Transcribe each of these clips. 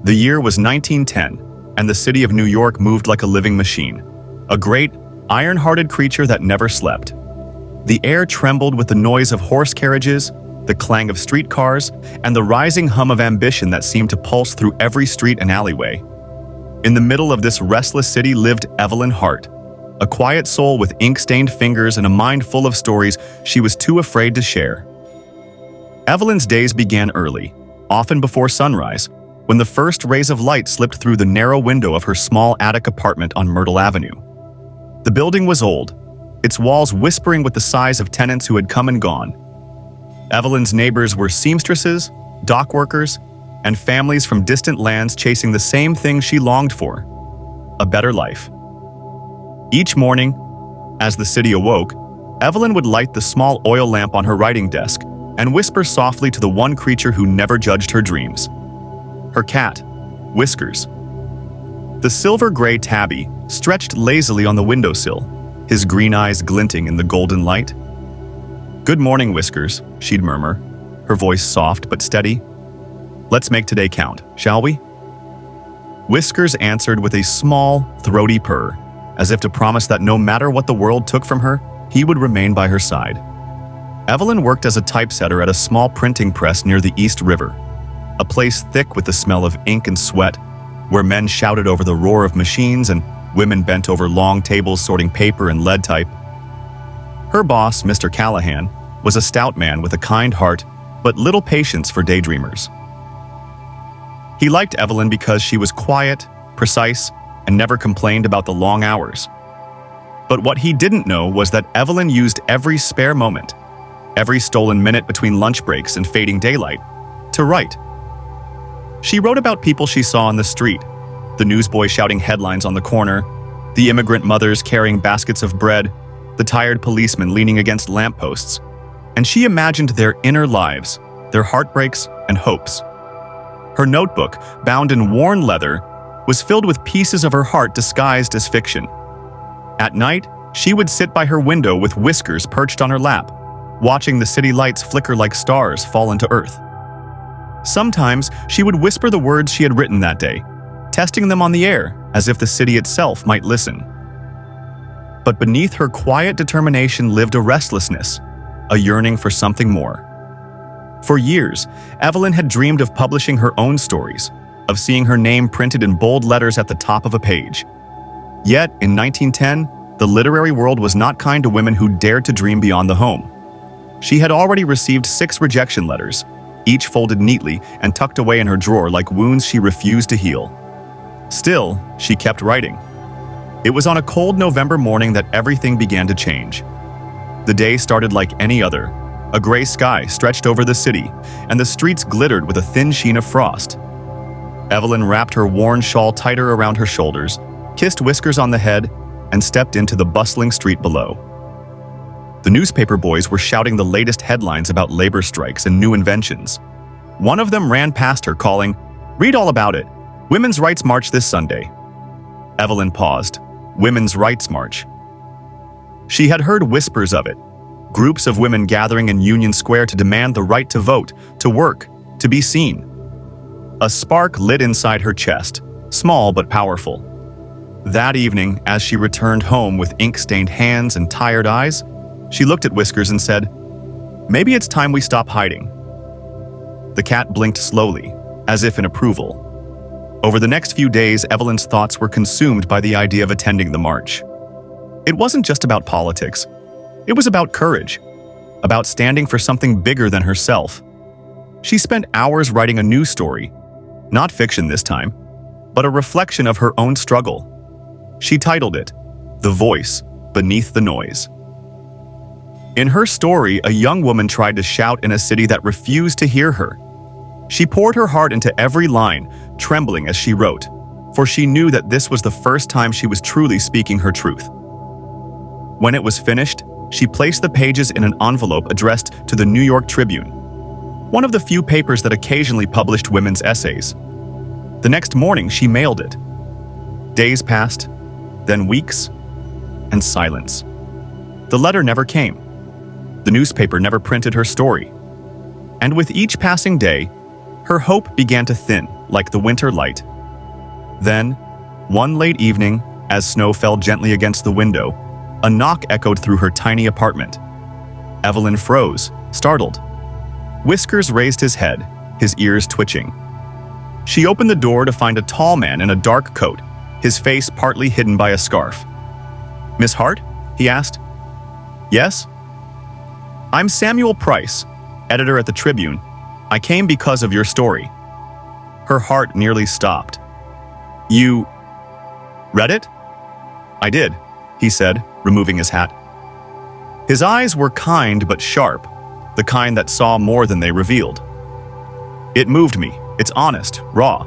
The year was 1910, and the city of New York moved like a living machine, a great, iron-hearted creature that never slept. The air trembled with the noise of horse carriages, the clang of streetcars, and the rising hum of ambition that seemed to pulse through every street and alleyway. In the middle of this restless city lived Evelyn Hart, a quiet soul with ink-stained fingers and a mind full of stories she was too afraid to share. Evelyn's days began early, often before sunrise, when the first rays of light slipped through the narrow window of her small attic apartment on Myrtle Avenue. The building was old, its walls whispering with the sighs of tenants who had come and gone. Evelyn's neighbors were seamstresses, dock workers, and families from distant lands chasing the same thing she longed for: a better life. Each morning, as the city awoke, Evelyn would light the small oil lamp on her writing desk and whisper softly to the one creature who never judged her dreams: her cat, Whiskers. The silver-gray tabby stretched lazily on the windowsill, his green eyes glinting in the golden light. "Good morning, Whiskers," she'd murmur, her voice soft but steady. "Let's make today count, shall we?" Whiskers answered with a small, throaty purr, as if to promise that no matter what the world took from her, he would remain by her side. Evelyn worked as a typesetter at a small printing press near the East River, a place thick with the smell of ink and sweat, where men shouted over the roar of machines and women bent over long tables sorting paper and lead type. Her boss, Mr. Callahan, was a stout man with a kind heart, but little patience for daydreamers. He liked Evelyn because she was quiet, precise, and never complained about the long hours. But what he didn't know was that Evelyn used every spare moment, every stolen minute between lunch breaks and fading daylight, to write. She wrote about people she saw on the street, the newsboy shouting headlines on the corner, the immigrant mothers carrying baskets of bread, the tired policemen leaning against lampposts, and she imagined their inner lives, their heartbreaks and hopes. Her notebook, bound in worn leather, was filled with pieces of her heart disguised as fiction. At night, she would sit by her window with Whiskers perched on her lap, watching the city lights flicker like stars fall into earth. Sometimes she would whisper the words she had written that day, testing them on the air as if the city itself might listen. But beneath her quiet determination lived a restlessness, a yearning for something more. For years, Evelyn had dreamed of publishing her own stories, of seeing her name printed in bold letters at the top of a page. Yet, in 1910, the literary world was not kind to women who dared to dream beyond the home. She had already received 6 rejection letters, each folded neatly and tucked away in her drawer like wounds she refused to heal. Still, she kept writing. It was on a cold November morning that everything began to change. The day started like any other. A gray sky stretched over the city, and the streets glittered with a thin sheen of frost. Evelyn wrapped her worn shawl tighter around her shoulders, kissed Whiskers on the head, and stepped into the bustling street below. The newspaper boys were shouting the latest headlines about labor strikes and new inventions. One of them ran past her, calling, "Read all about it. Women's Rights March this Sunday." Evelyn paused. Women's Rights March. She had heard whispers of it. Groups of women gathering in Union Square to demand the right to vote, to work, to be seen. A spark lit inside her chest, small but powerful. That evening, as she returned home with ink-stained hands and tired eyes, she looked at Whiskers and said, "Maybe it's time we stop hiding." The cat blinked slowly, as if in approval. Over the next few days, Evelyn's thoughts were consumed by the idea of attending the march. It wasn't just about politics. It was about courage, about standing for something bigger than herself. She spent hours writing a new story, not fiction this time, but a reflection of her own struggle. She titled it, "The Voice Beneath the Noise." In her story, a young woman tried to shout in a city that refused to hear her. She poured her heart into every line, trembling as she wrote, for she knew that this was the first time she was truly speaking her truth. When it was finished, she placed the pages in an envelope addressed to the New York Tribune, one of the few papers that occasionally published women's essays. The next morning, she mailed it. Days passed, then weeks, and silence. The letter never came. The newspaper never printed her story. And with each passing day, her hope began to thin, like the winter light. Then, one late evening, as snow fell gently against the window, a knock echoed through her tiny apartment. Evelyn froze, startled. Whiskers raised his head, his ears twitching. She opened the door to find a tall man in a dark coat, his face partly hidden by a scarf. "Miss Hart?" he asked. "Yes?" "I'm Samuel Price, editor at the Tribune. I came because of your story." Her heart nearly stopped. "You read it?" "I did," he said, removing his hat. His eyes were kind but sharp, the kind that saw more than they revealed. "It moved me. It's honest, raw.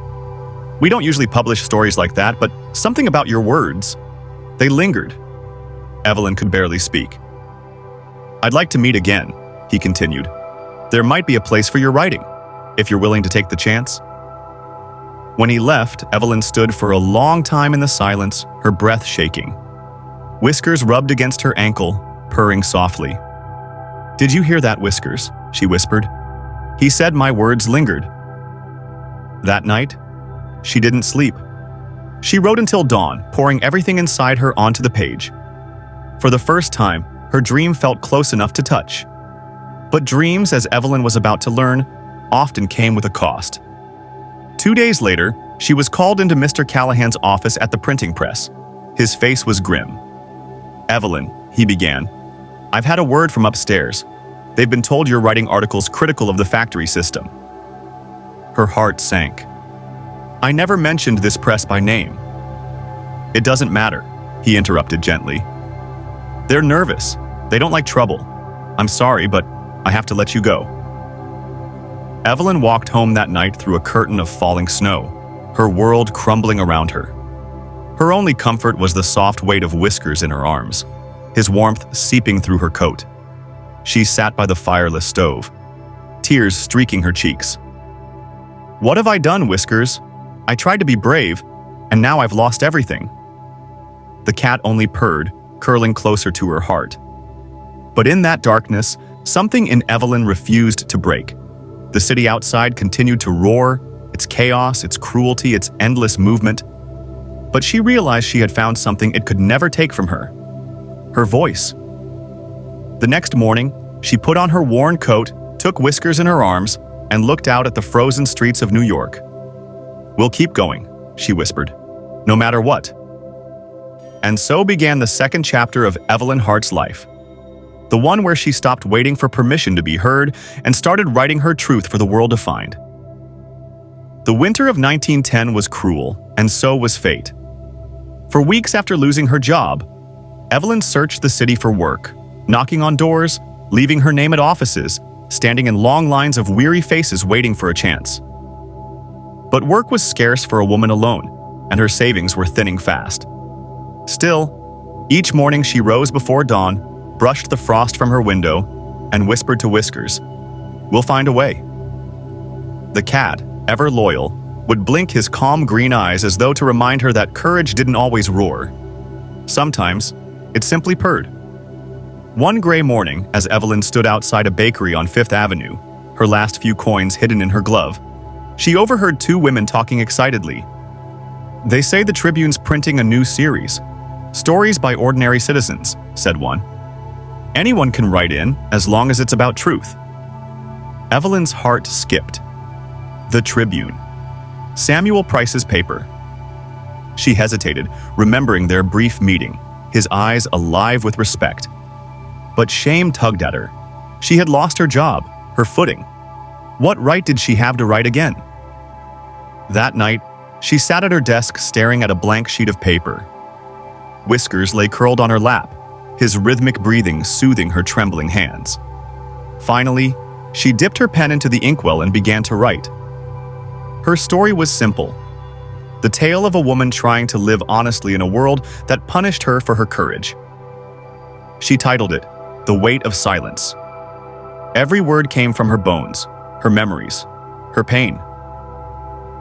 We don't usually publish stories like that, but something about your words. They lingered." Evelyn could barely speak. "I'd like to meet again," he continued. "There might be a place for your writing, if you're willing to take the chance." When he left, Evelyn stood for a long time in the silence, her breath shaking. Whiskers rubbed against her ankle, purring softly. "Did you hear that, Whiskers?" she whispered. "He said my words lingered." That night, she didn't sleep. She wrote until dawn, pouring everything inside her onto the page. For the first time, her dream felt close enough to touch. But dreams, as Evelyn was about to learn, often came with a cost. 2 days later, she was called into Mr. Callahan's office at the printing press. His face was grim. "Evelyn," he began, "I've had a word from upstairs. They've been told you're writing articles critical of the factory system." Her heart sank. "I never mentioned this press by name." "It doesn't matter," he interrupted gently. "They're nervous. They don't like trouble. I'm sorry, but I have to let you go." Evelyn walked home that night through a curtain of falling snow, her world crumbling around her. Her only comfort was the soft weight of Whiskers in her arms, his warmth seeping through her coat. She sat by the fireless stove, tears streaking her cheeks. "What have I done, Whiskers? I tried to be brave, and now I've lost everything." The cat only purred, curling closer to her heart. But in that darkness, something in Evelyn refused to break. The city outside continued to roar, its chaos, its cruelty, its endless movement. But she realized she had found something it could never take from her: her voice. The next morning, she put on her worn coat, took Whiskers in her arms, and looked out at the frozen streets of New York. "We'll keep going," she whispered, "no matter what." And so began the second chapter of Evelyn Hart's life. The one where she stopped waiting for permission to be heard and started writing her truth for the world to find. The winter of 1910 was cruel, and so was fate. For weeks after losing her job, Evelyn searched the city for work, knocking on doors, leaving her name at offices, standing in long lines of weary faces waiting for a chance. But work was scarce for a woman alone, and her savings were thinning fast. Still, each morning she rose before dawn, brushed the frost from her window, and whispered to Whiskers, "We'll find a way." The cat, ever loyal, would blink his calm green eyes as though to remind her that courage didn't always roar. Sometimes, it simply purred. One gray morning, as Evelyn stood outside a bakery on Fifth Avenue, her last few coins hidden in her glove, she overheard two women talking excitedly. "They say the Tribune's printing a new series. Stories by ordinary citizens," said one. "Anyone can write in, as long as it's about truth." Evelyn's heart skipped. The Tribune. Samuel Price's paper. She hesitated, remembering their brief meeting, his eyes alive with respect. But shame tugged at her. She had lost her job, her footing. What right did she have to write again? That night, she sat at her desk staring at a blank sheet of paper. Whiskers lay curled on her lap, his rhythmic breathing soothing her trembling hands. Finally, she dipped her pen into the inkwell and began to write. Her story was simple. The tale of a woman trying to live honestly in a world that punished her for her courage. She titled it, "The Weight of Silence." Every word came from her bones, her memories, her pain.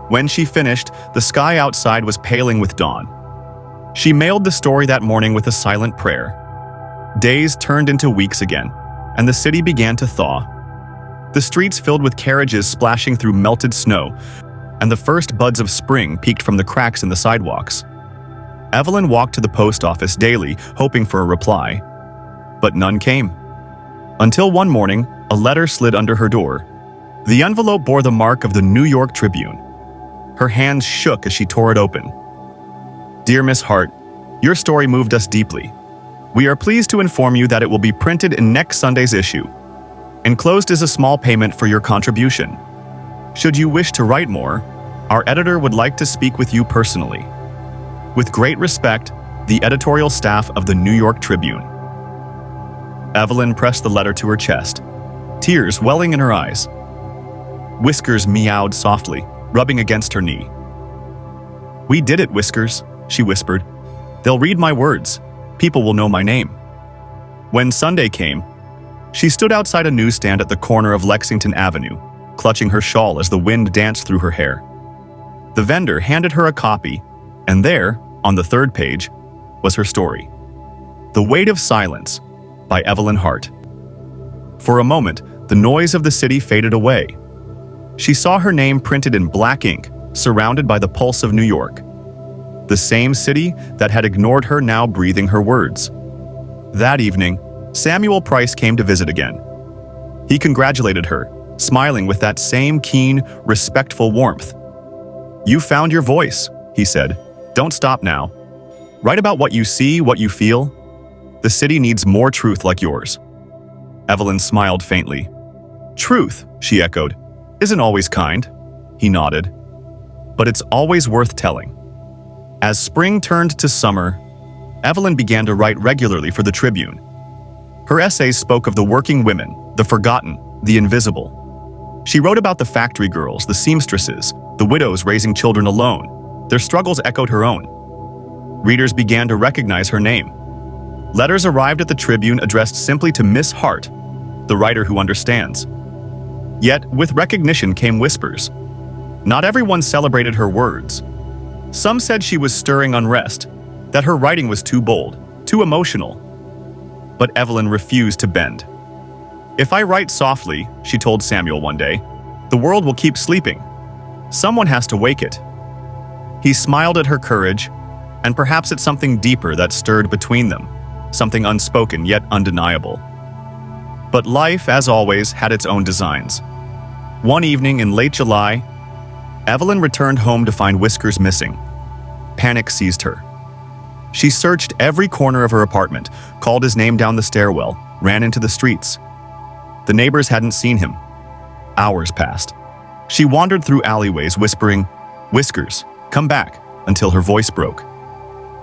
When she finished, the sky outside was paling with dawn. She mailed the story that morning with a silent prayer. Days turned into weeks again, and the city began to thaw. The streets filled with carriages splashing through melted snow, and the first buds of spring peeked from the cracks in the sidewalks. Evelyn walked to the post office daily, hoping for a reply, but none came. Until one morning, a letter slid under her door. The envelope bore the mark of the New York Tribune. Her hands shook as she tore it open. "Dear Miss Hart, your story moved us deeply. We are pleased to inform you that it will be printed in next Sunday's issue. Enclosed is a small payment for your contribution. Should you wish to write more, our editor would like to speak with you personally. With great respect, the editorial staff of the New York Tribune." Evelyn pressed the letter to her chest, tears welling in her eyes. Whiskers meowed softly, rubbing against her knee. "We did it, Whiskers," she whispered. "They'll read my words. People will know my name." When Sunday came, she stood outside a newsstand at the corner of Lexington Avenue, clutching her shawl as the wind danced through her hair. The vendor handed her a copy, and there, on the third page, was her story. The Weight of Silence, by Evelyn Hart. For a moment, the noise of the city faded away. She saw her name printed in black ink, surrounded by the pulse of New York. The same city that had ignored her now breathing her words. That evening, Samuel Price came to visit again. He congratulated her, smiling with that same keen, respectful warmth. "You found your voice," he said. "Don't stop now. Write about what you see, what you feel. The city needs more truth like yours." Evelyn smiled faintly. "Truth," she echoed, "isn't always kind." He nodded. "But it's always worth telling." As spring turned to summer, Evelyn began to write regularly for the Tribune. Her essays spoke of the working women, the forgotten, the invisible. She wrote about the factory girls, the seamstresses, the widows raising children alone. Their struggles echoed her own. Readers began to recognize her name. Letters arrived at the Tribune addressed simply to Miss Hart, the writer who understands. Yet, with recognition came whispers. Not everyone celebrated her words. Some said she was stirring unrest, that her writing was too bold, too emotional. But Evelyn refused to bend. "If I write softly," she told Samuel one day, "the world will keep sleeping. Someone has to wake it." He smiled at her courage, and perhaps at something deeper that stirred between them, something unspoken yet undeniable. But life, as always, had its own designs. One evening in late July, Evelyn returned home to find Whiskers missing. Panic seized her. She searched every corner of her apartment, called his name down the stairwell, ran into the streets. The neighbors hadn't seen him. Hours passed. She wandered through alleyways whispering, "Whiskers, come back," until her voice broke.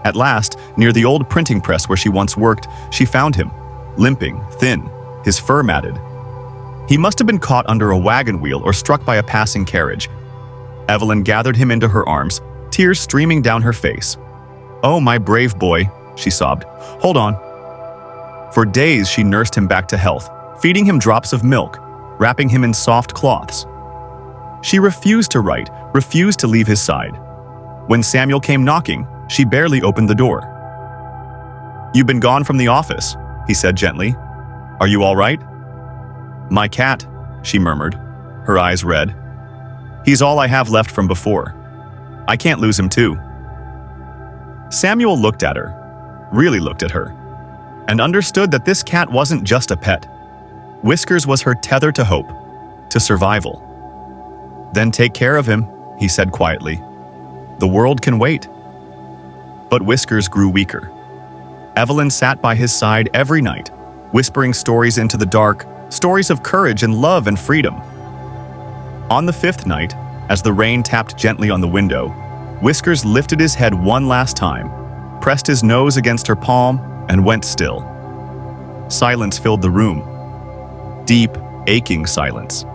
At last, near the old printing press where she once worked, she found him, limping, thin, his fur matted. He must have been caught under a wagon wheel or struck by a passing carriage. Evelyn gathered him into her arms, tears streaming down her face. "Oh, my brave boy," she sobbed. "Hold on." For days she nursed him back to health, feeding him drops of milk, wrapping him in soft cloths. She refused to write, refused to leave his side. When Samuel came knocking, she barely opened the door. "You've been gone from the office," he said gently. "Are you all right?" "My cat," she murmured, her eyes red. "He's all I have left from before. I can't lose him too." Samuel looked at her, really looked at her, and understood that this cat wasn't just a pet. Whiskers was her tether to hope, to survival. "Then take care of him," he said quietly. "The world can wait." But Whiskers grew weaker. Evelyn sat by his side every night, whispering stories into the dark, stories of courage and love and freedom. On the fifth night, as the rain tapped gently on the window, Whiskers lifted his head one last time, pressed his nose against her palm, and went still. Silence filled the room. Deep, aching silence.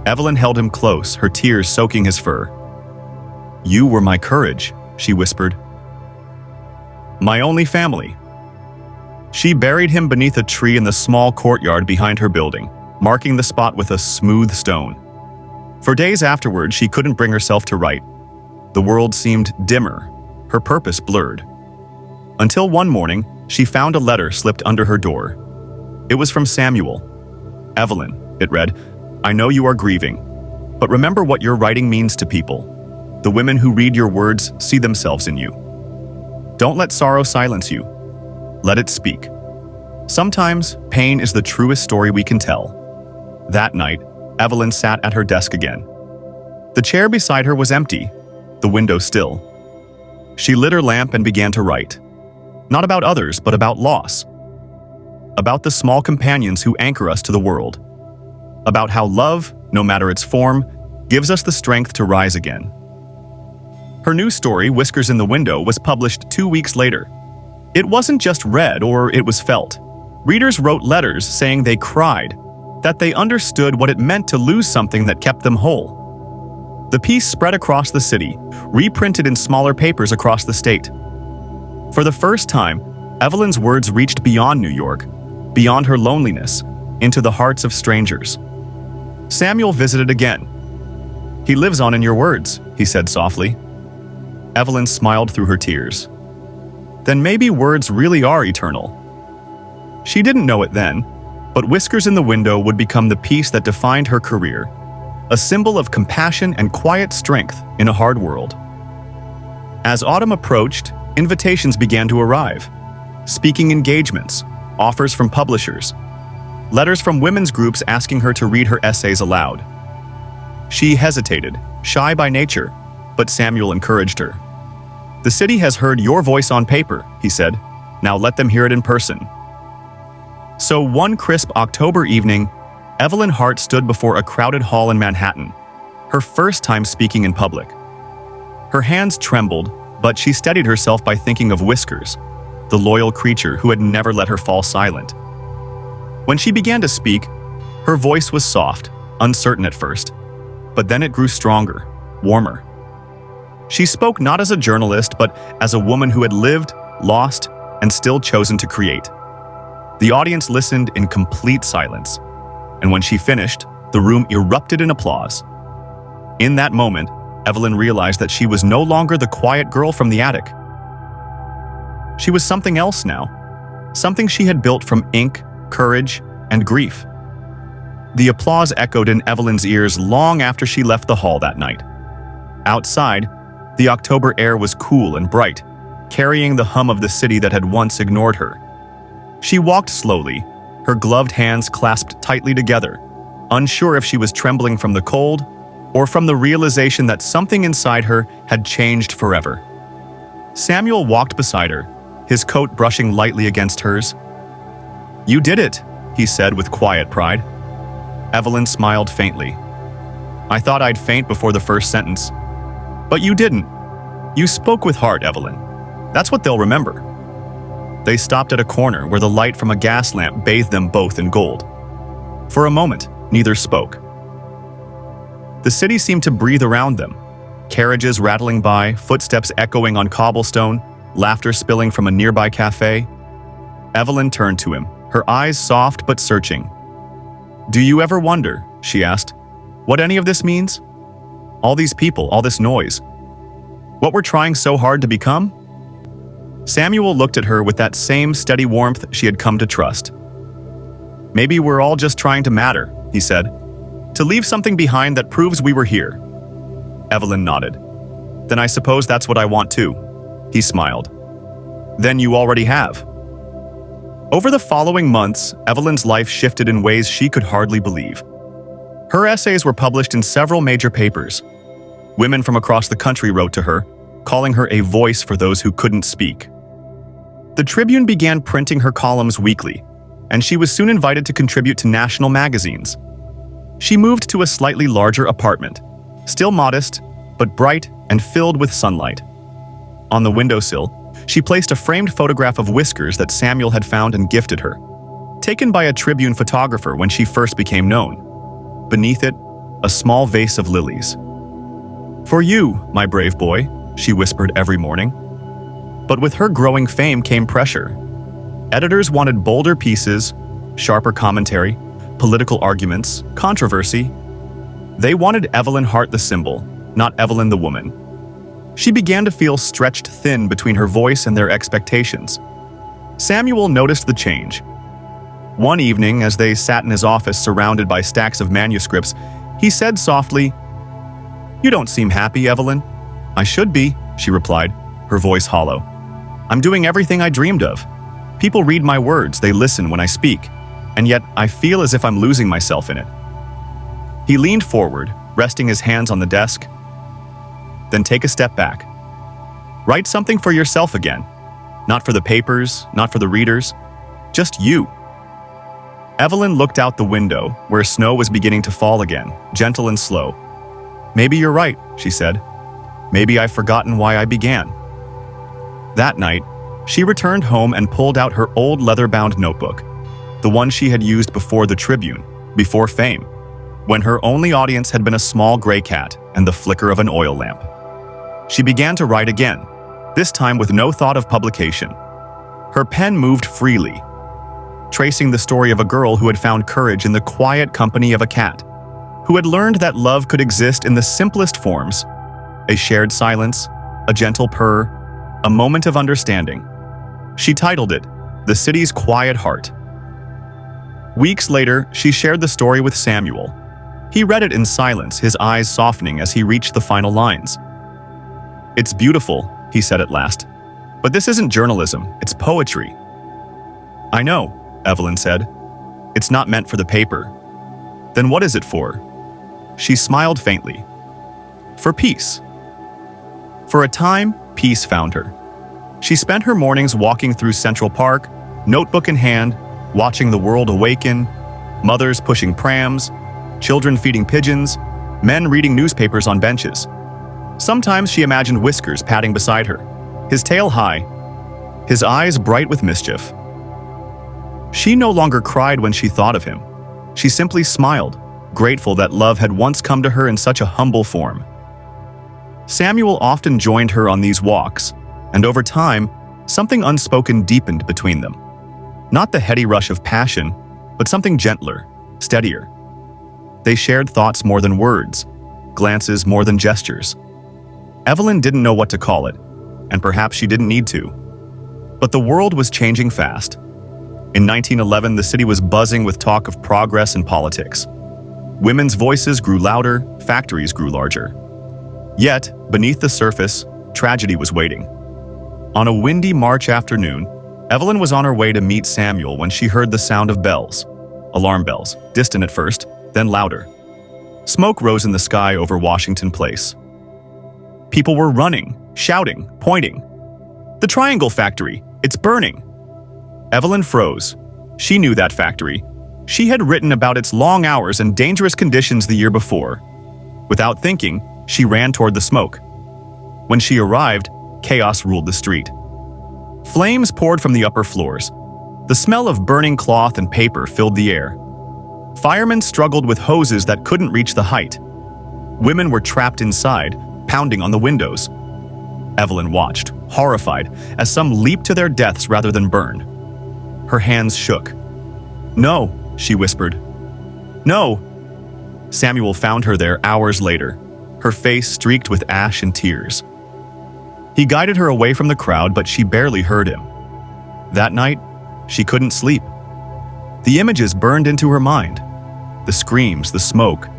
Evelyn held him close, her tears soaking his fur. "You were my courage," she whispered. "My only family." She buried him beneath a tree in the small courtyard behind her building, marking the spot with a smooth stone. For days afterward, she couldn't bring herself to write. The world seemed dimmer, her purpose blurred. Until one morning, she found a letter slipped under her door. It was from Samuel. "Evelyn," it read, "I know you are grieving, But remember what your writing means to people. The women who read your words see themselves in you. Don't let sorrow silence you. Let it speak. Sometimes, pain is the truest story we can tell. That night, Evelyn sat at her desk again. The chair beside her was empty, the window still. She lit her lamp and began to write. Not about others, but about loss. About the small companions who anchor us to the world. About how love, no matter its form, gives us the strength to rise again. Her new story, Whiskers in the Window, was published 2 weeks later. It wasn't just read or it was felt. Readers wrote letters saying they cried, that they understood what it meant to lose something that kept them whole. The piece spread across the city, reprinted in smaller papers across the state. For the first time, Evelyn's words reached beyond New York, beyond her loneliness, into the hearts of strangers. Samuel visited again. "He lives on in your words," he said softly. Evelyn smiled through her tears. Then maybe words really are eternal. She didn't know it then, but Whiskers in the Window would become the piece that defined her career, a symbol of compassion and quiet strength in a hard world. As autumn approached, invitations began to arrive. Speaking engagements, offers from publishers, letters from women's groups asking her to read her essays aloud. She hesitated, shy by nature, but Samuel encouraged her. "The city has heard your voice on paper," he said. "Now let them hear it in person." So one crisp October evening, Evelyn Hart stood before a crowded hall in Manhattan, her first time speaking in public. Her hands trembled, but she steadied herself by thinking of Whiskers, the loyal creature who had never let her fall silent. When she began to speak, her voice was soft, uncertain at first, but then it grew stronger, warmer. She spoke not as a journalist, but as a woman who had lived, lost, and still chosen to create. The audience listened in complete silence, and when she finished, the room erupted in applause. In that moment, Evelyn realized that she was no longer the quiet girl from the attic. She was something else now, something she had built from ink, courage, and grief. The applause echoed in Evelyn's ears long after she left the hall that night. Outside, the October air was cool and bright, carrying the hum of the city that had once ignored her. She walked slowly, her gloved hands clasped tightly together, unsure if she was trembling from the cold or from the realization that something inside her had changed forever. Samuel walked beside her, his coat brushing lightly against hers. "You did it," he said with quiet pride. Evelyn smiled faintly. "I thought I'd faint before the first sentence. But you didn't. You spoke with heart, Evelyn. That's what they'll remember." They stopped at a corner where the light from a gas lamp bathed them both in gold. For a moment, neither spoke. The city seemed to breathe around them, carriages rattling by, footsteps echoing on cobblestone, laughter spilling from a nearby cafe. Evelyn turned to him, her eyes soft but searching. "Do you ever wonder," she asked, "what any of this means? All these people, all this noise. What we're trying so hard to become?" Samuel looked at her with that same steady warmth she had come to trust. "Maybe we're all just trying to matter," he said, "to leave something behind that proves we were here." Evelyn nodded. "Then I suppose that's what I want too." He smiled. "Then you already have." Over the following months, Evelyn's life shifted in ways she could hardly believe. Her essays were published in several major papers. Women from across the country wrote to her, calling her a voice for those who couldn't speak. The Tribune began printing her columns weekly, and she was soon invited to contribute to national magazines. She moved to a slightly larger apartment, still modest, but bright and filled with sunlight. On the windowsill, she placed a framed photograph of Whiskers that Samuel had found and gifted her, taken by a Tribune photographer when she first became known. Beneath it, a small vase of lilies. "For you, my brave boy," she whispered every morning. But with her growing fame came pressure. Editors wanted bolder pieces, sharper commentary, political arguments, controversy. They wanted Evelyn Hart the symbol, not Evelyn the woman. She began to feel stretched thin between her voice and their expectations. Samuel noticed the change. One evening, as they sat in his office surrounded by stacks of manuscripts, he said softly, "You don't seem happy, Evelyn." "I should be," she replied, her voice hollow. "I'm doing everything I dreamed of. People read my words, they listen when I speak, and yet I feel as if I'm losing myself in it." He leaned forward, resting his hands on the desk. "Then take a step back. Write something for yourself again. Not for the papers, not for the readers. Just you." Evelyn looked out the window, where snow was beginning to fall again, gentle and slow. "Maybe you're right," she said. "Maybe I've forgotten why I began." That night, she returned home and pulled out her old leather-bound notebook, the one she had used before the Tribune, before Fame, when her only audience had been a small gray cat and the flicker of an oil lamp. She began to write again, this time with no thought of publication. Her pen moved freely, tracing the story of a girl who had found courage in the quiet company of a cat, who had learned that love could exist in the simplest forms: a shared silence, a gentle purr, a moment of understanding. She titled it, "The City's Quiet Heart." Weeks later, she shared the story with Samuel. He read it in silence, his eyes softening as he reached the final lines. "It's beautiful," he said at last. "But this isn't journalism, it's poetry." "I know," Evelyn said. "It's not meant for the paper." "Then what is it for?" She smiled faintly. "For peace." For a time, peace found her. She spent her mornings walking through Central Park, notebook in hand, watching the world awaken, mothers pushing prams, children feeding pigeons, men reading newspapers on benches. Sometimes she imagined Whiskers padding beside her, his tail high, his eyes bright with mischief. She no longer cried when she thought of him. She simply smiled, grateful that love had once come to her in such a humble form. Samuel often joined her on these walks, and over time, something unspoken deepened between them. Not the heady rush of passion, but something gentler, steadier. They shared thoughts more than words, glances more than gestures. Evelyn didn't know what to call it, and perhaps she didn't need to. But the world was changing fast. In 1911, the city was buzzing with talk of progress and politics. Women's voices grew louder, factories grew larger. Yet, beneath the surface, tragedy was waiting. On a windy March afternoon, Evelyn was on her way to meet Samuel when she heard the sound of bells. Alarm bells, distant at first, then louder. Smoke rose in the sky over Washington Place. People were running, shouting, pointing. "The Triangle Factory! It's burning!" Evelyn froze. She knew that factory. She had written about its long hours and dangerous conditions the year before. Without thinking, she ran toward the smoke. When she arrived, chaos ruled the street. Flames poured from the upper floors. The smell of burning cloth and paper filled the air. Firemen struggled with hoses that couldn't reach the height. Women were trapped inside, pounding on the windows. Evelyn watched, horrified, as some leaped to their deaths rather than burn. Her hands shook. "No," she whispered. "No." Samuel found her there hours later, her face streaked with ash and tears. He guided her away from the crowd, but she barely heard him. That night, she couldn't sleep. The images burned into her mind. The screams, the smoke,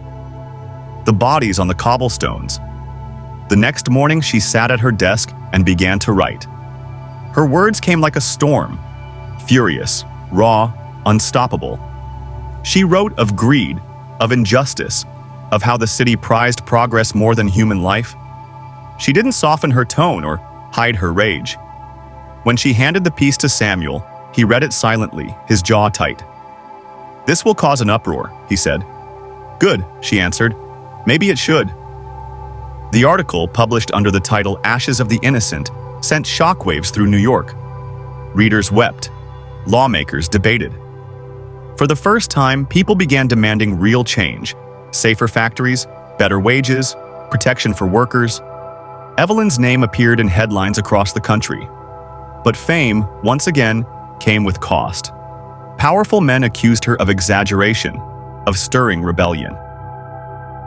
the bodies on the cobblestones. The next morning, she sat at her desk and began to write. Her words came like a storm, furious, raw, unstoppable. She wrote of greed, of injustice, of how the city prized progress more than human life. She didn't soften her tone or hide her rage. When she handed the piece to Samuel, he read it silently, his jaw tight. "This will cause an uproar," he said. "Good," she answered. "Maybe it should." The article, published under the title Ashes of the Innocent, sent shockwaves through New York. Readers wept. Lawmakers debated. For the first time, people began demanding real change: safer factories, better wages, protection for workers. Evelyn's name appeared in headlines across the country. But fame, once again, came with cost. Powerful men accused her of exaggeration, of stirring rebellion.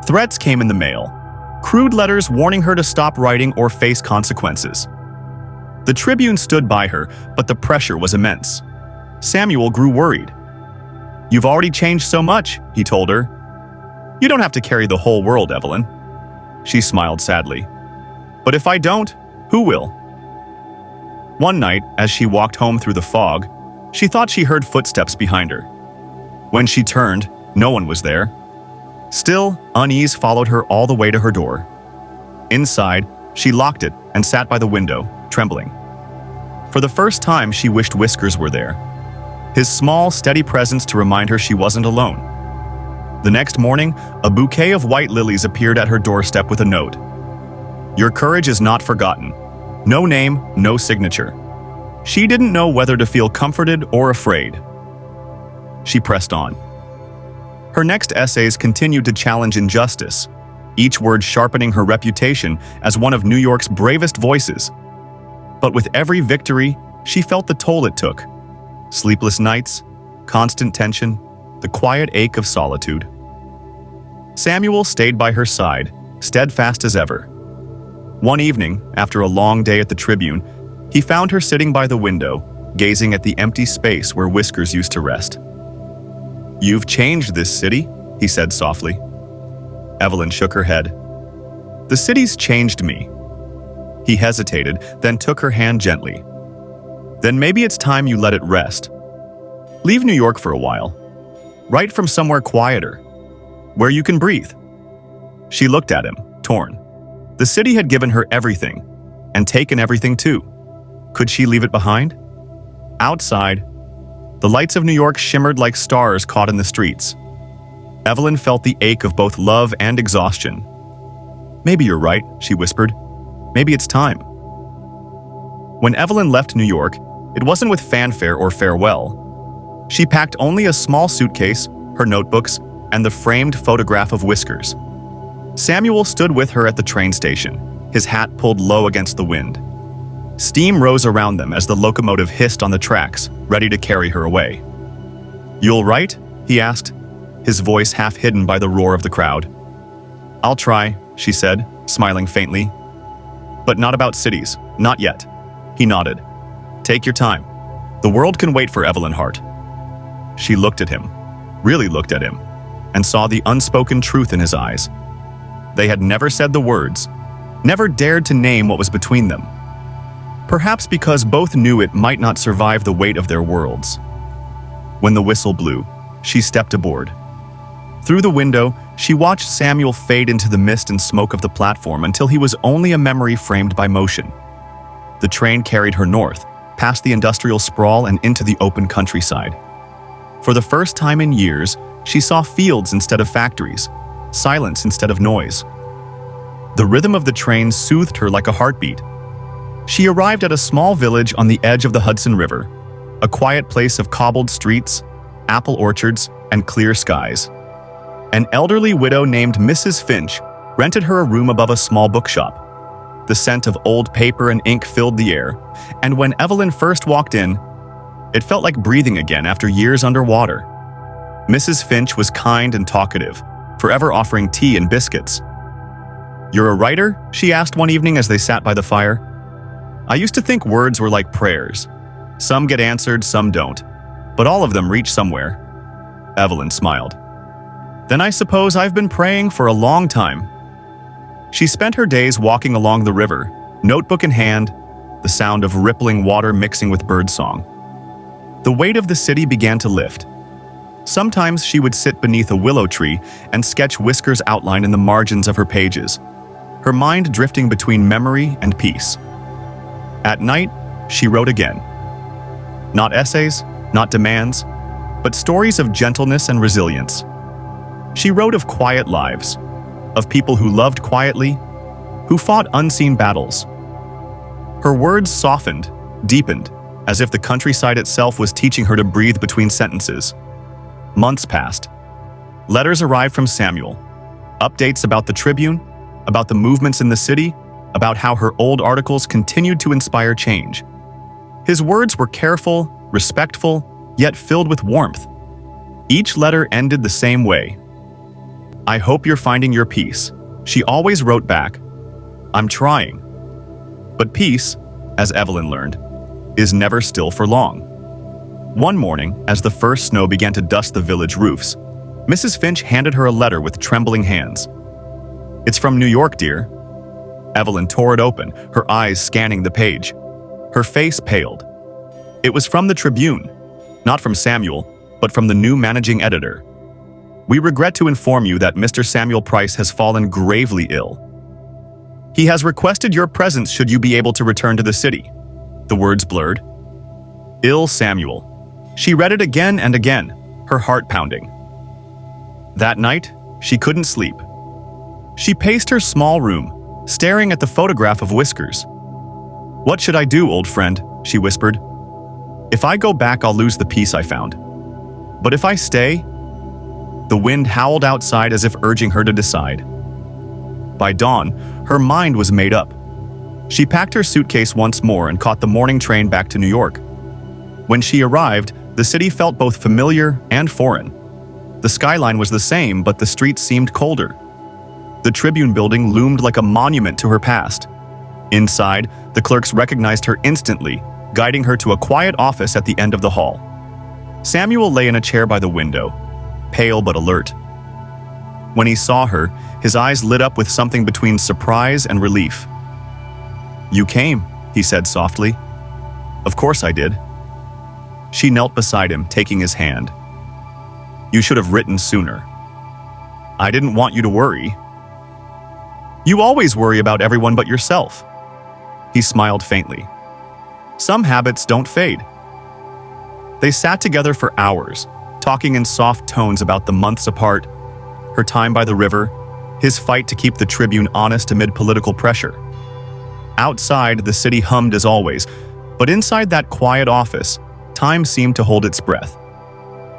Threats came in the mail, crude letters warning her to stop writing or face consequences. The Tribune stood by her, but the pressure was immense. Samuel grew worried. "You've already changed so much," he told her. "You don't have to carry the whole world, Evelyn." she smiled sadly. "But if I don't, who will?" One night, as she walked home through the fog, she thought she heard footsteps behind her. When she turned, no one was there. Still, unease followed her all the way to her door. Inside, she locked it and sat by the window, trembling. For the first time, she wished Whiskers were there. His small, steady presence to remind her she wasn't alone. The next morning, a bouquet of white lilies appeared at her doorstep with a note. "Your courage is not forgotten. No name, no signature." She didn't know whether to feel comforted or afraid. She pressed on. Her next essays continued to challenge injustice, each word sharpening her reputation as one of New York's bravest voices. But with every victory, she felt the toll it took. Sleepless nights, constant tension, the quiet ache of solitude. Samuel stayed by her side, steadfast as ever. One evening, after a long day at the Tribune, he found her sitting by the window, gazing at the empty space where Whiskers used to rest. "You've changed this city," he said softly. Evelyn shook her head. "The city's changed me." He hesitated, then took her hand gently. "Then maybe it's time you let it rest. Leave New York for a while. Write from somewhere quieter, where you can breathe." She looked at him, torn. The city had given her everything, and taken everything too. Could she leave it behind? Outside, the lights of New York shimmered like stars caught in the streets. Evelyn felt the ache of both love and exhaustion. "Maybe you're right," she whispered. "Maybe it's time." When Evelyn left New York, it wasn't with fanfare or farewell. She packed only a small suitcase, her notebooks, and the framed photograph of Whiskers. Samuel stood with her at the train station, his hat pulled low against the wind. Steam rose around them as the locomotive hissed on the tracks, ready to carry her away. "You'll write?" he asked, his voice half hidden by the roar of the crowd. "I'll try," she said, smiling faintly. "But not about cities, not yet." He nodded. "Take your time. The world can wait for Evelyn Hart." She looked at him, really looked at him, and saw the unspoken truth in his eyes. They had never said the words, never dared to name what was between them. Perhaps because both knew it might not survive the weight of their worlds. When the whistle blew, she stepped aboard. Through the window, she watched Samuel fade into the mist and smoke of the platform until he was only a memory framed by motion. The train carried her north, past the industrial sprawl and into the open countryside. For the first time in years, she saw fields instead of factories, silence instead of noise. The rhythm of the train soothed her like a heartbeat. She arrived at a small village on the edge of the Hudson River, a quiet place of cobbled streets, apple orchards, and clear skies. An elderly widow named Mrs. Finch rented her a room above a small bookshop. The scent of old paper and ink filled the air, and when Evelyn first walked in, it felt like breathing again after years underwater. Mrs. Finch was kind and talkative, forever offering tea and biscuits. "You're a writer?" she asked one evening as they sat by the fire. "I used to think words were like prayers. Some get answered, some don't, but all of them reach somewhere." Evelyn smiled. "Then I suppose I've been praying for a long time." She spent her days walking along the river, notebook in hand, the sound of rippling water mixing with birdsong. The weight of the city began to lift. Sometimes she would sit beneath a willow tree and sketch Whiskers' outline in the margins of her pages, her mind drifting between memory and peace. At night, she wrote again. Not essays, not demands, but stories of gentleness and resilience. She wrote of quiet lives, of people who loved quietly, who fought unseen battles. Her words softened, deepened, as if the countryside itself was teaching her to breathe between sentences. Months passed. Letters arrived from Samuel. Updates about the Tribune, about the movements in the city, about how her old articles continued to inspire change. His words were careful, respectful, yet filled with warmth. Each letter ended the same way. "I hope you're finding your peace." She always wrote back, "I'm trying." But peace, as Evelyn learned, is never still for long. One morning, as the first snow began to dust the village roofs, Mrs. Finch handed her a letter with trembling hands. It's from New York, dear. Evelyn tore it open, her eyes scanning the page. Her face paled. It was from the Tribune, not from Samuel, but from the new managing editor. We regret to inform you that Mr. Samuel Price has fallen gravely ill. He has requested your presence should you be able to return to the city. The words blurred. Ill Samuel. She read it again and again, her heart pounding. That night, she couldn't sleep. She paced her small room, staring at the photograph of Whiskers. What should I do, old friend? She whispered. If I go back, I'll lose the peace I found. But if I stay... The wind howled outside as if urging her to decide. By dawn, her mind was made up. She packed her suitcase once more and caught the morning train back to New York. When she arrived, the city felt both familiar and foreign. The skyline was the same, but the streets seemed colder. The Tribune building loomed like a monument to her past. Inside, the clerks recognized her instantly, guiding her to a quiet office at the end of the hall. Samuel lay in a chair by the window, pale but alert. When he saw her, his eyes lit up with something between surprise and relief. You came, he said softly. Of course I did. She knelt beside him, taking his hand. You should have written sooner. I didn't want you to worry. You always worry about everyone but yourself. He smiled faintly. Some habits don't fade. They sat together for hours, talking in soft tones about the months apart, her time by the river, his fight to keep the Tribune honest amid political pressure. Outside, the city hummed as always, but inside that quiet office, time seemed to hold its breath.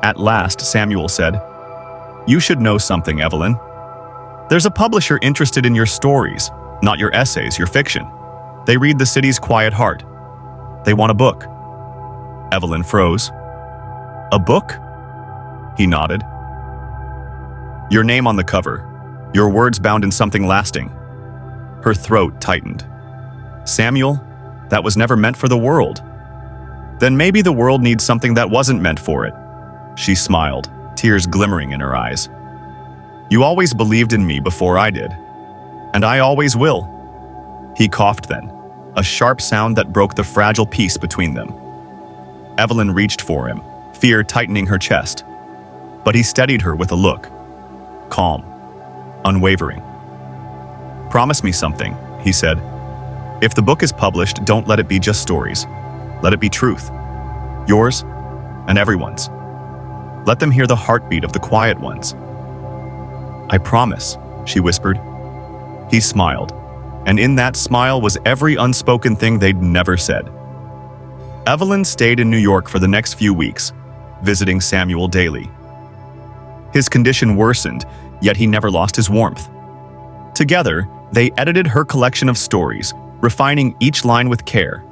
At last, Samuel said, You should know something, Evelyn. There's a publisher interested in your stories, not your essays, your fiction. They read the city's quiet heart. They want a book. Evelyn froze. A book? He nodded. Your name on the cover. Your words bound in something lasting. Her throat tightened. Samuel, that was never meant for the world. Then maybe the world needs something that wasn't meant for it. She smiled, tears glimmering in her eyes. You always believed in me before I did. And I always will. He coughed then, a sharp sound that broke the fragile peace between them. Evelyn reached for him, fear tightening her chest. But he steadied her with a look. Calm, unwavering. Promise me something, he said. If the book is published, don't let it be just stories. Let it be truth. Yours and everyone's. Let them hear the heartbeat of the quiet ones. I promise, she whispered. He smiled, and in that smile was every unspoken thing they'd never said. Evelyn stayed in New York for the next few weeks, visiting Samuel daily. His condition worsened, yet he never lost his warmth. Together, they edited her collection of stories, refining each line with care.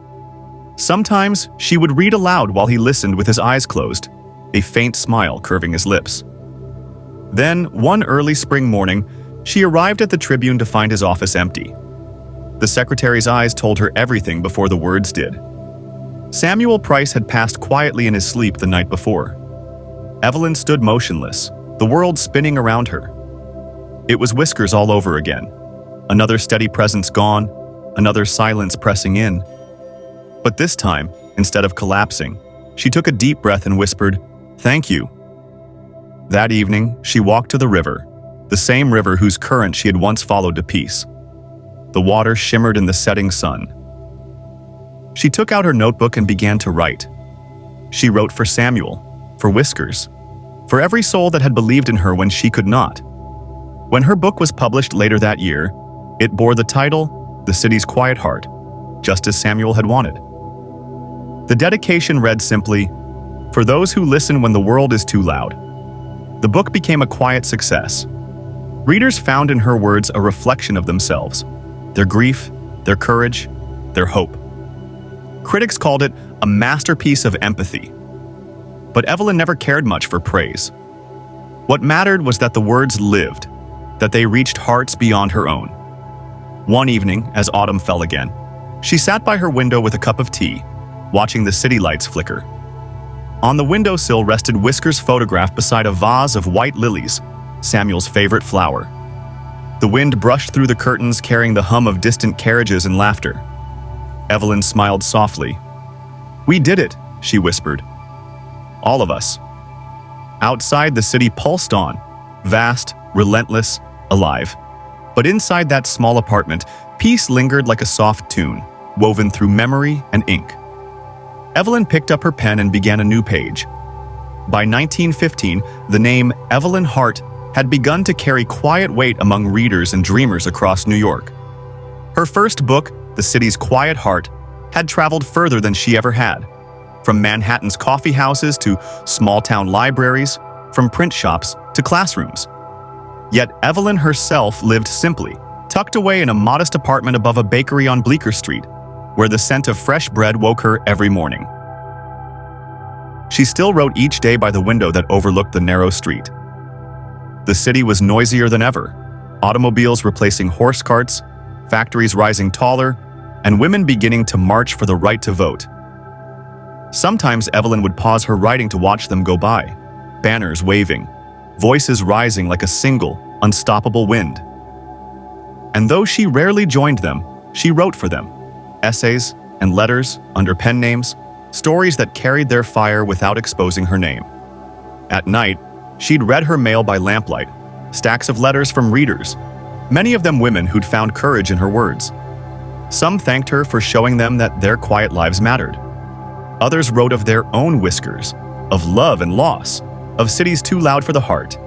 Sometimes she would read aloud while he listened with his eyes closed, a faint smile curving his lips. Then, one early spring morning, she arrived at the Tribune to find his office empty. The secretary's eyes told her everything before the words did. Samuel Price had passed quietly in his sleep the night before. Evelyn stood motionless, the world spinning around her. It was Whiskers all over again. Another steady presence gone, another silence pressing in. But this time, instead of collapsing, she took a deep breath and whispered, "Thank you." That evening, she walked to the river, the same river whose current she had once followed to peace. The water shimmered in the setting sun. She took out her notebook and began to write. She wrote for Samuel, for Whiskers, for every soul that had believed in her when she could not. When her book was published later that year, it bore the title, The City's Quiet Heart, just as Samuel had wanted. The dedication read simply, "For those who listen when the world is too loud." The book became a quiet success. Readers found in her words a reflection of themselves, their grief, their courage, their hope. Critics called it a masterpiece of empathy. But Evelyn never cared much for praise. What mattered was that the words lived, that they reached hearts beyond her own. One evening, as autumn fell again, she sat by her window with a cup of tea, watching the city lights flicker. On the windowsill rested Whiskers' photograph beside a vase of white lilies, Samuel's favorite flower. The wind brushed through the curtains, carrying the hum of distant carriages and laughter. Evelyn smiled softly. "We did it," she whispered. "All of us." Outside, the city pulsed on, vast, relentless, alive. But inside that small apartment, peace lingered like a soft tune, woven through memory and ink. Evelyn picked up her pen and began a new page. By 1915, the name Evelyn Hart had begun to carry quiet weight among readers and dreamers across New York. Her first book, The City's Quiet Heart, had traveled further than she ever had. From Manhattan's coffee houses to small-town libraries, from print shops to classrooms. Yet Evelyn herself lived simply, tucked away in a modest apartment above a bakery on Bleecker Street, where the scent of fresh bread woke her every morning. She still wrote each day by the window that overlooked the narrow street. The city was noisier than ever, automobiles replacing horse carts, factories rising taller, and women beginning to march for the right to vote. Sometimes Evelyn would pause her writing to watch them go by, banners waving, voices rising like a single, unstoppable wind. And though she rarely joined them, she wrote for them, essays and letters under pen names, stories that carried their fire without exposing her name. At night, she'd read her mail by lamplight, stacks of letters from readers, many of them women who'd found courage in her words. Some thanked her for showing them that their quiet lives mattered. Others wrote of their own whiskers, of love and loss, of cities too loud for the heart.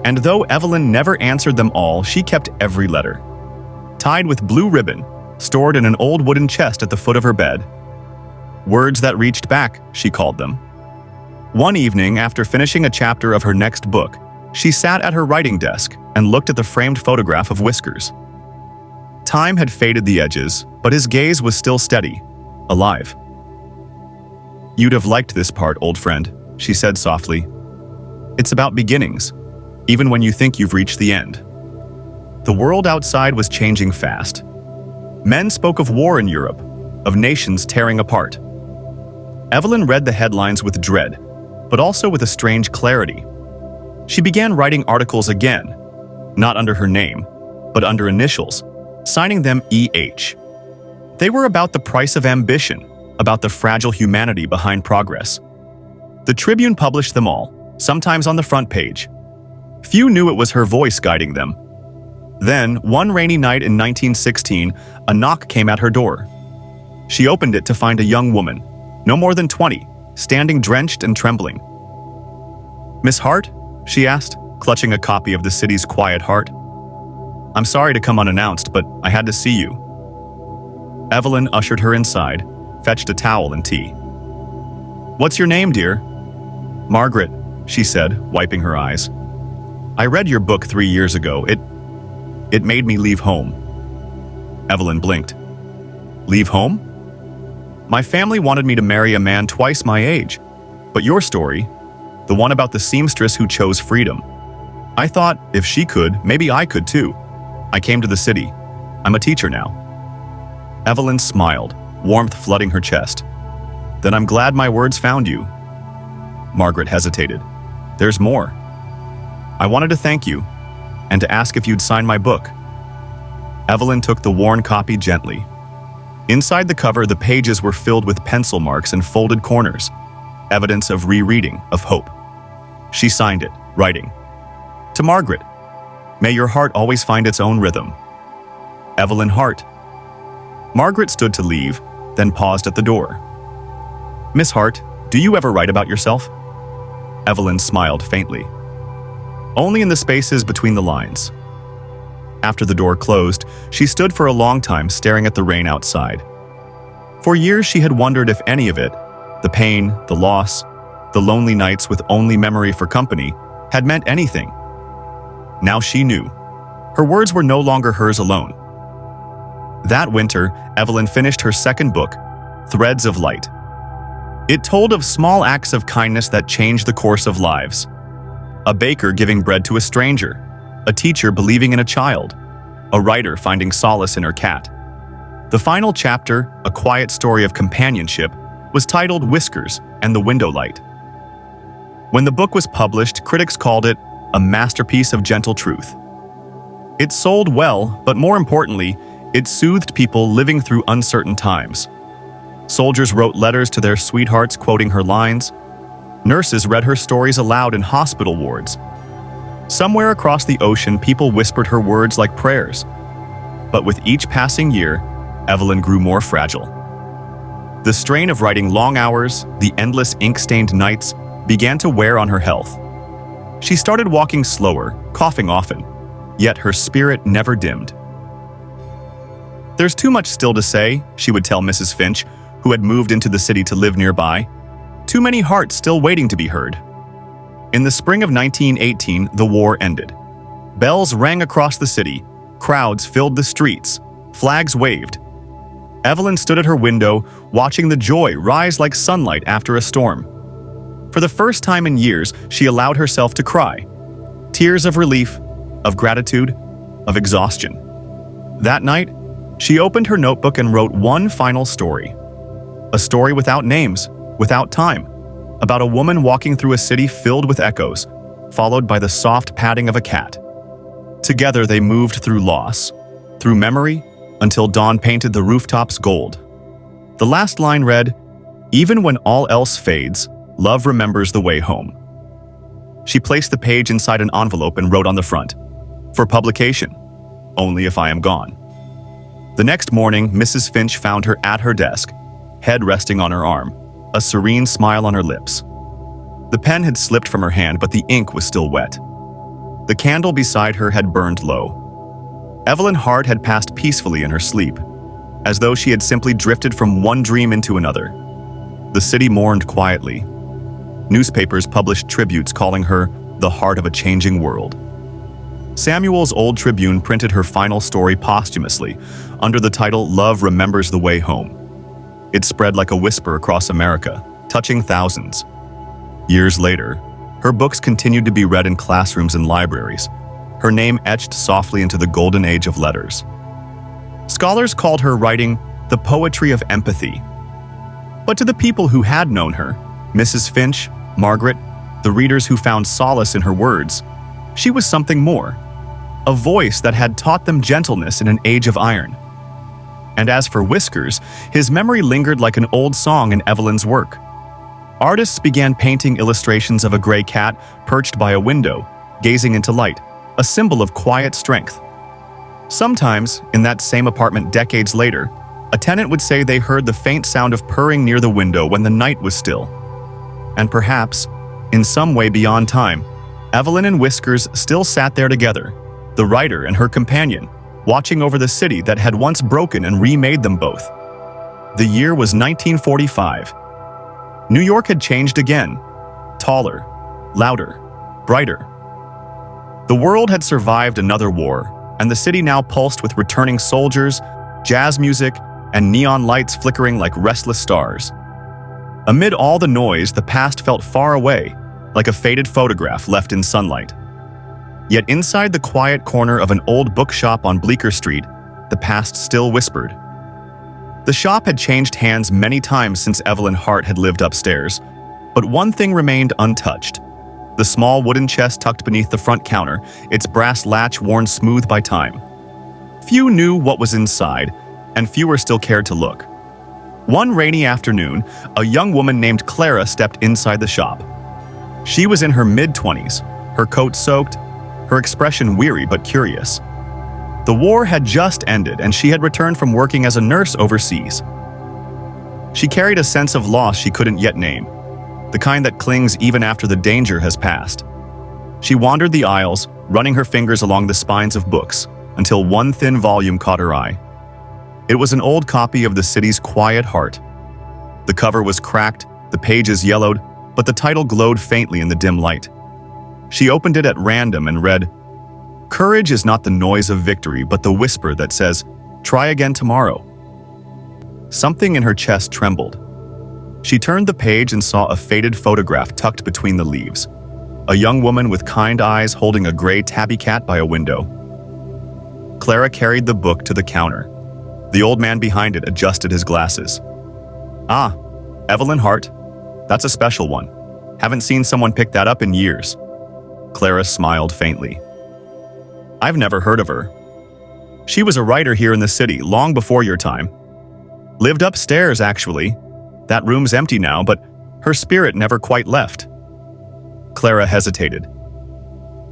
And though Evelyn never answered them all, she kept every letter. Tied with blue ribbon, stored in an old wooden chest at the foot of her bed. Words that reached back, she called them. One evening, after finishing a chapter of her next book, she sat at her writing desk and looked at the framed photograph of Whiskers. Time had faded the edges, but his gaze was still steady, alive. "You'd have liked this part, old friend," she said softly. "It's about beginnings, even when you think you've reached the end." The world outside was changing fast. Men spoke of war in Europe, of nations tearing apart. Evelyn read the headlines with dread, but also with a strange clarity. She began writing articles again, not under her name, but under initials, signing them E.H. They were about the price of ambition, about the fragile humanity behind progress. The Tribune published them all, sometimes on the front page. Few knew it was her voice guiding them. Then, one rainy night in 1916, a knock came at her door. She opened it to find a young woman, no more than 20, standing drenched and trembling. "Miss Hart?" she asked, clutching a copy of The City's Quiet Heart. "I'm sorry to come unannounced, but I had to see you." Evelyn ushered her inside, fetched a towel and tea. "What's your name, dear?" "Margaret," she said, wiping her eyes. "I read your book 3 years ago. It made me leave home." Evelyn blinked. "Leave home?" "My family wanted me to marry a man twice my age. But your story, the one about the seamstress who chose freedom. I thought, if she could, maybe I could too. I came to the city. I'm a teacher now." Evelyn smiled, warmth flooding her chest. "Then I'm glad my words found you." Margaret hesitated. "There's more. I wanted to thank you, and to ask if you'd sign my book." Evelyn took the worn copy gently. Inside the cover, the pages were filled with pencil marks and folded corners, evidence of rereading, of hope. She signed it, writing, "To Margaret, may your heart always find its own rhythm. Evelyn Hart." Margaret stood to leave, then paused at the door. "Miss Hart, do you ever write about yourself?" Evelyn smiled faintly. "Only in the spaces between the lines." After the door closed, she stood for a long time staring at the rain outside. For years she had wondered if any of it, the pain, the loss, the lonely nights with only memory for company, had meant anything. Now she knew. Her words were no longer hers alone. That winter, Evelyn finished her second book, Threads of Light. It told of small acts of kindness that changed the course of lives. A baker giving bread to a stranger, a teacher believing in a child, a writer finding solace in her cat. The final chapter, a quiet story of companionship, was titled Whiskers and the Window Light. When the book was published, critics called it a masterpiece of gentle truth. It sold well, but more importantly, it soothed people living through uncertain times. Soldiers wrote letters to their sweethearts quoting her lines. Nurses read her stories aloud in hospital wards. Somewhere across the ocean, people whispered her words like prayers. But with each passing year, Evelyn grew more fragile. The strain of writing long hours, the endless ink-stained nights, began to wear on her health. She started walking slower, coughing often, yet her spirit never dimmed. "There's too much still to say," she would tell Mrs. Finch, who had moved into the city to live nearby. "Too many hearts still waiting to be heard." In the spring of 1918, the war ended. Bells rang across the city, crowds filled the streets, flags waved. Evelyn stood at her window, watching the joy rise like sunlight after a storm. For the first time in years, she allowed herself to cry. Tears of relief, of gratitude, of exhaustion. That night, she opened her notebook and wrote one final story. A story without names, without time, about a woman walking through a city filled with echoes, followed by the soft padding of a cat. Together they moved through loss, through memory, until dawn painted the rooftops gold. The last line read, "Even when all else fades, love remembers the way home." She placed the page inside an envelope and wrote on the front, "For publication, only if I am gone." The next morning, Mrs. Finch found her at her desk, head resting on her arm, a serene smile on her lips. The pen had slipped from her hand, but the ink was still wet. The candle beside her had burned low. Evelyn Hart had passed peacefully in her sleep, as though she had simply drifted from one dream into another. The city mourned quietly. Newspapers published tributes calling her the heart of a changing world. Samuel's Old Tribune printed her final story posthumously, under the title "Love Remembers the Way Home." It spread like a whisper across America, touching thousands. Years later, her books continued to be read in classrooms and libraries, her name etched softly into the golden age of letters. Scholars called her writing the poetry of empathy. But to the people who had known her, Mrs. Finch, Margaret, the readers who found solace in her words, she was something more, a voice that had taught them gentleness in an age of iron. And as for Whiskers, his memory lingered like an old song in Evelyn's work. Artists began painting illustrations of a gray cat perched by a window, gazing into light, a symbol of quiet strength. Sometimes, in that same apartment decades later, a tenant would say they heard the faint sound of purring near the window when the night was still. And perhaps, in some way beyond time, Evelyn and Whiskers still sat there together, the writer and her companion, watching over the city that had once broken and remade them both. The year was 1945. New York had changed again, taller, louder, brighter. The world had survived another war, and the city now pulsed with returning soldiers, jazz music, and neon lights flickering like restless stars. Amid all the noise, the past felt far away, like a faded photograph left in sunlight. Yet inside the quiet corner of an old bookshop on Bleecker Street, the past still whispered. The shop had changed hands many times since Evelyn Hart had lived upstairs, but one thing remained untouched. The small wooden chest tucked beneath the front counter, its brass latch worn smooth by time. Few knew what was inside, and fewer still cared to look. One rainy afternoon, a young woman named Clara stepped inside the shop. She was in her mid-20s, her coat soaked, her expression weary but curious. The war had just ended, and she had returned from working as a nurse overseas. She carried a sense of loss she couldn't yet name, the kind that clings even after the danger has passed. She wandered the aisles, running her fingers along the spines of books, until one thin volume caught her eye. It was an old copy of The City's Quiet Heart. The cover was cracked, the pages yellowed, but the title glowed faintly in the dim light. She opened it at random and read, "Courage is not the noise of victory, but the whisper that says, 'Try again tomorrow.'" Something in her chest trembled. She turned the page and saw a faded photograph tucked between the leaves. A young woman with kind eyes holding a gray tabby cat by a window. Clara carried the book to the counter. The old man behind it adjusted his glasses. "Ah, Evelyn Hart. That's a special one. Haven't seen someone pick that up in years." Clara smiled faintly. I've never heard of her. She was a writer here in the city long before your time. Lived upstairs, actually. That room's empty now, but her spirit never quite left." Clara hesitated.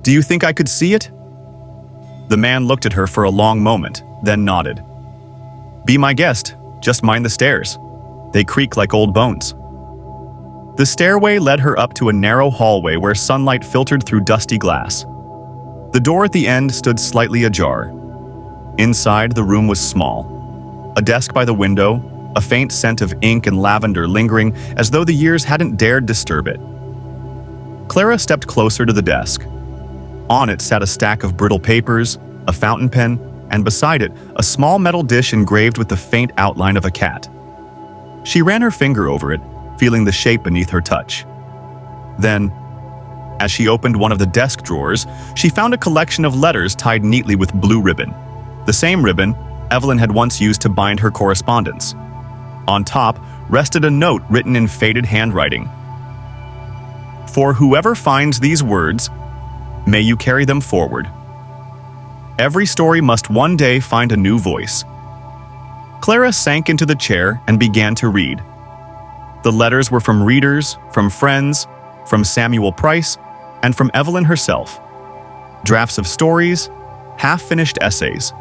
"Do you think I could see it?" The man looked at her for a long moment, then nodded. "Be my guest, just mind the stairs. They creak like old bones." The stairway led her up to a narrow hallway where sunlight filtered through dusty glass. The door at the end stood slightly ajar. Inside, the room was small. A desk by the window, a faint scent of ink and lavender lingering as though the years hadn't dared disturb it. Clara stepped closer to the desk. On it sat a stack of brittle papers, a fountain pen, and beside it, a small metal dish engraved with the faint outline of a cat. She ran her finger over it, feeling the shape beneath her touch. Then, as she opened one of the desk drawers, she found a collection of letters tied neatly with blue ribbon, the same ribbon Evelyn had once used to bind her correspondence. On top rested a note written in faded handwriting. "For whoever finds these words, may you carry them forward. Every story must one day find a new voice." Clara sank into the chair and began to read. The letters were from readers, from friends, from Samuel Price, and from Evelyn herself. Drafts of stories, half-finished essays,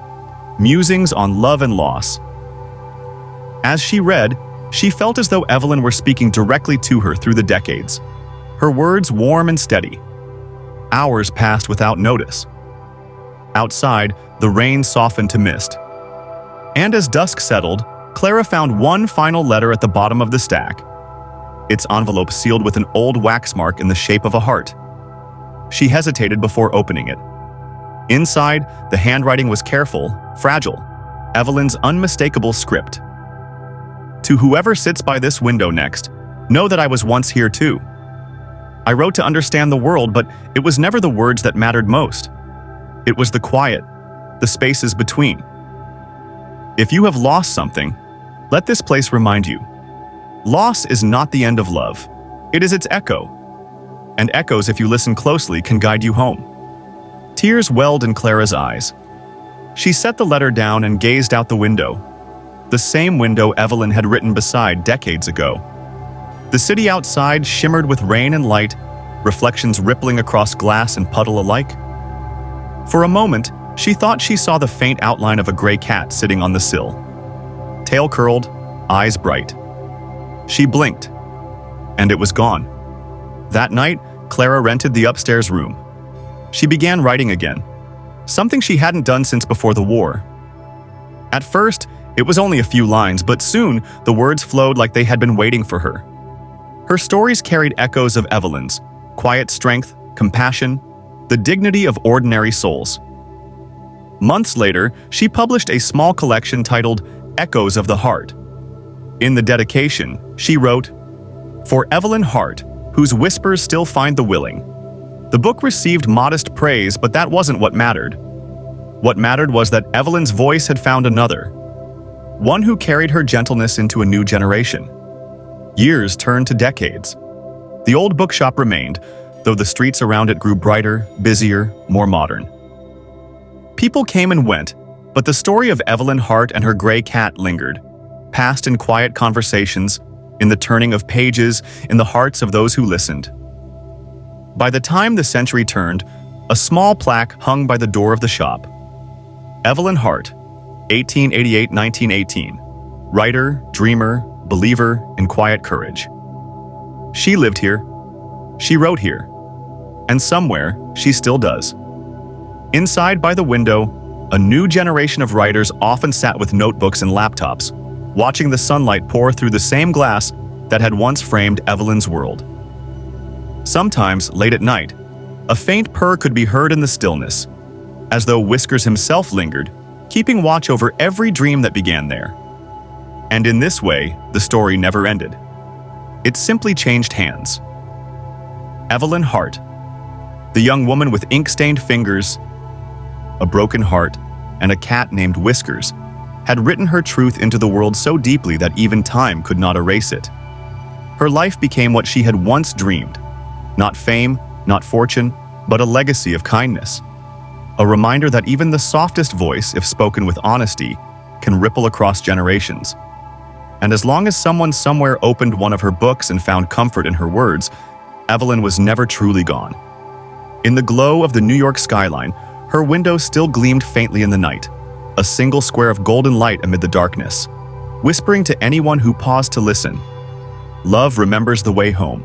musings on love and loss. As she read, she felt as though Evelyn were speaking directly to her through the decades, her words warm and steady. Hours passed without notice. Outside, the rain softened to mist. And as dusk settled, Clara found one final letter at the bottom of the stack, its envelope sealed with an old wax mark in the shape of a heart. She hesitated before opening it. Inside, the handwriting was careful, fragile, Evelyn's unmistakable script. "To whoever sits by this window next, know that I was once here too. I wrote to understand the world, but it was never the words that mattered most. It was the quiet, the spaces between. If you have lost something, let this place remind you. Loss is not the end of love. It is its echo. And echoes, if you listen closely, can guide you home." Tears welled in Clara's eyes. She set the letter down and gazed out the window, the same window Evelyn had written beside decades ago. The city outside shimmered with rain and light, reflections rippling across glass and puddle alike. For a moment, she thought she saw the faint outline of a gray cat sitting on the sill. Tail curled, eyes bright. She blinked, and it was gone. That night, Clara rented the upstairs room. She began writing again, something she hadn't done since before the war. At first, it was only a few lines, but soon the words flowed like they had been waiting for her. Her stories carried echoes of Evelyn's, quiet strength, compassion, the dignity of ordinary souls. Months later, she published a small collection titled Echoes of the Heart. In the dedication, she wrote, "For Evelyn Hart, whose whispers still find the willing." The book received modest praise, but that wasn't what mattered. What mattered was that Evelyn's voice had found another, one who carried her gentleness into a new generation. Years turned to decades. The old bookshop remained, though the streets around it grew brighter, busier, more modern. People came and went, but the story of Evelyn Hart and her gray cat lingered, passed in quiet conversations, in the turning of pages, in the hearts of those who listened. By the time the century turned, a small plaque hung by the door of the shop. Evelyn Hart, 1888-1918, writer, dreamer, believer in quiet courage. She lived here, she wrote here, and somewhere she still does. Inside by the window, a new generation of writers often sat with notebooks and laptops, watching the sunlight pour through the same glass that had once framed Evelyn's world. Sometimes, late at night, a faint purr could be heard in the stillness, as though Whiskers himself lingered, keeping watch over every dream that began there. And in this way, the story never ended. It simply changed hands. Evelyn Hart, the young woman with ink-stained fingers, a broken heart, and a cat named Whiskers, had written her truth into the world so deeply that even time could not erase it. Her life became what she had once dreamed. Not fame, not fortune, but a legacy of kindness. a reminder that even the softest voice, if spoken with honesty, can ripple across generations. And as long as someone somewhere opened one of her books and found comfort in her words, Evelyn was never truly gone. In the glow of the New York skyline, her window still gleamed faintly in the night, a single square of golden light amid the darkness, whispering to anyone who paused to listen, "Love remembers the way home."